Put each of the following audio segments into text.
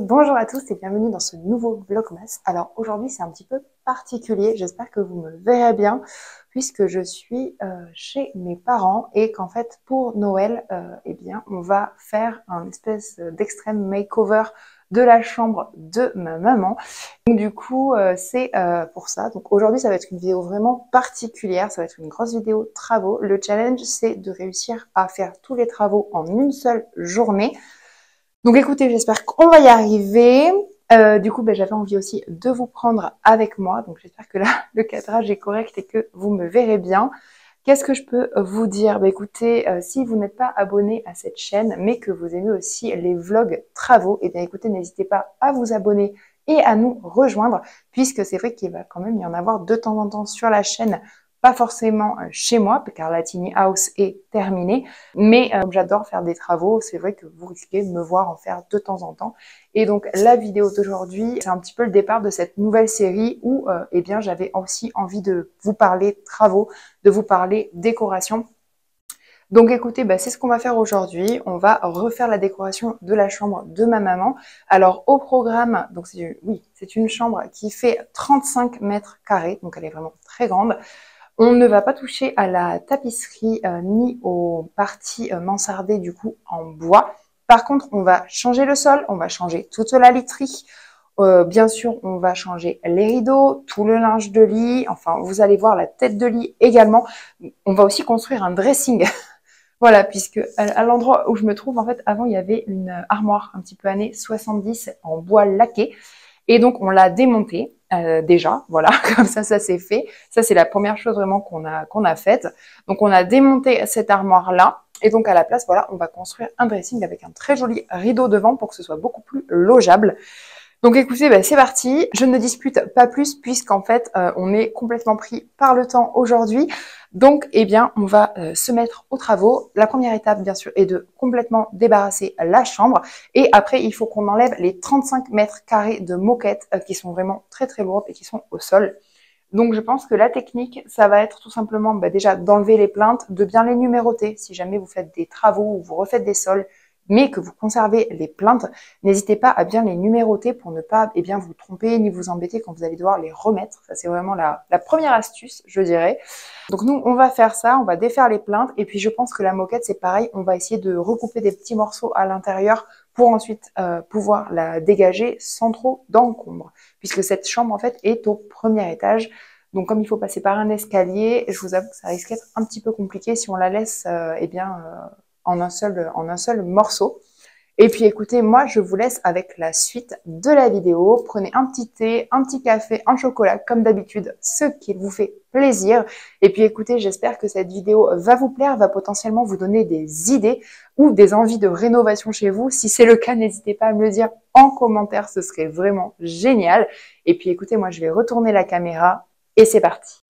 Bonjour à tous et bienvenue dans ce nouveau Vlogmas. Alors aujourd'hui c'est un petit peu particulier, j'espère que vous me verrez bien puisque je suis chez mes parents et qu'en fait pour Noël, eh bien on va faire un espèce d'extrême makeover de la chambre de ma maman. Donc du coup c'est pour ça. Donc aujourd'hui ça va être une vidéo vraiment particulière, ça va être une grosse vidéo travaux. Le challenge c'est de réussir à faire tous les travaux en une seule journée. Donc écoutez, j'espère qu'on va y arriver. Du coup, j'avais envie aussi de vous prendre avec moi. Donc j'espère que là, le cadrage est correct et que vous me verrez bien. Qu'est-ce que je peux vous dire? Écoutez, si vous n'êtes pas abonné à cette chaîne, mais que vous aimez aussi les vlogs travaux, eh bien écoutez, n'hésitez pas à vous abonner et à nous rejoindre, puisque c'est vrai qu'il va quand même y en avoir de temps en temps sur la chaîne, pas forcément chez moi, car la tiny house est terminée, mais j'adore faire des travaux, c'est vrai que vous risquez de me voir en faire de temps en temps. Et donc la vidéo d'aujourd'hui, c'est un petit peu le départ de cette nouvelle série où eh bien j'avais aussi envie de vous parler travaux, de vous parler décoration. Donc écoutez, c'est ce qu'on va faire aujourd'hui. On va refaire la décoration de la chambre de ma maman. Alors au programme, donc c'est une chambre qui fait 35 mètres carrés, donc elle est vraiment très grande. On ne va pas toucher à la tapisserie ni aux parties mansardées du coup en bois. Par contre, on va changer le sol, on va changer toute la literie. Bien sûr, on va changer les rideaux, tout le linge de lit. Enfin, vous allez voir la tête de lit également. On va aussi construire un dressing. Voilà, puisque à l'endroit où je me trouve, en fait, avant, il y avait une armoire un petit peu années 70 en bois laqué. Et donc, on l'a démonté déjà, voilà, comme ça c'est fait. Ça, c'est la première chose vraiment qu'on a faite. Donc, on a démonté cette armoire-là. Et donc, à la place, voilà, on va construire un dressing avec un très joli rideau devant pour que ce soit beaucoup plus logeable. Donc écoutez, c'est parti. Je ne discute pas plus puisqu'en fait, on est complètement pris par le temps aujourd'hui. Donc, eh bien, on va se mettre aux travaux. La première étape, bien sûr, est de complètement débarrasser la chambre. Et après, il faut qu'on enlève les 35 mètres carrés de moquettes qui sont vraiment très, très lourdes et qui sont au sol. Donc, je pense que la technique, ça va être tout simplement déjà d'enlever les plaintes, de bien les numéroter. Si jamais vous faites des travaux ou vous refaites des sols, mais que vous conservez les plaintes, n'hésitez pas à bien les numéroter pour ne pas vous tromper ni vous embêter quand vous allez devoir les remettre. Ça, c'est vraiment la première astuce, je dirais. Donc nous, on va faire ça, on va défaire les plaintes et puis je pense que la moquette, c'est pareil, on va essayer de recouper des petits morceaux à l'intérieur pour ensuite pouvoir la dégager sans trop d'encombre, puisque cette chambre, en fait, est au premier étage. Donc comme il faut passer par un escalier, je vous avoue que ça risque d'être un petit peu compliqué si on la laisse en un seul morceau. Et puis écoutez, moi je vous laisse avec la suite de la vidéo. Prenez un petit thé, un petit café, un chocolat comme d'habitude, ce qui vous fait plaisir. Et puis écoutez, j'espère que cette vidéo va vous plaire, va potentiellement vous donner des idées ou des envies de rénovation chez vous. Si c'est le cas, n'hésitez pas à me le dire en commentaire, ce serait vraiment génial. Et puis écoutez, moi je vais retourner la caméra et c'est parti.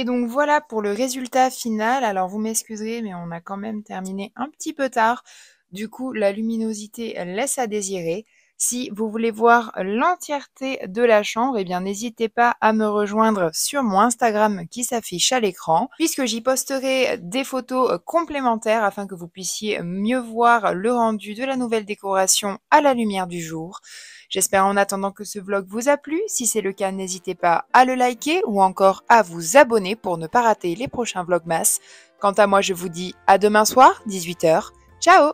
Et donc voilà pour le résultat final. Alors vous m'excuserez, mais on a quand même terminé un petit peu tard. Du coup, la luminosité laisse à désirer. Si vous voulez voir l'entièreté de la chambre, eh bien n'hésitez pas à me rejoindre sur mon Instagram qui s'affiche à l'écran, puisque j'y posterai des photos complémentaires afin que vous puissiez mieux voir le rendu de la nouvelle décoration à la lumière du jour. J'espère en attendant que ce vlog vous a plu. Si c'est le cas, n'hésitez pas à le liker ou encore à vous abonner pour ne pas rater les prochains vlogmas. Quant à moi, je vous dis à demain soir, 18 h. Ciao!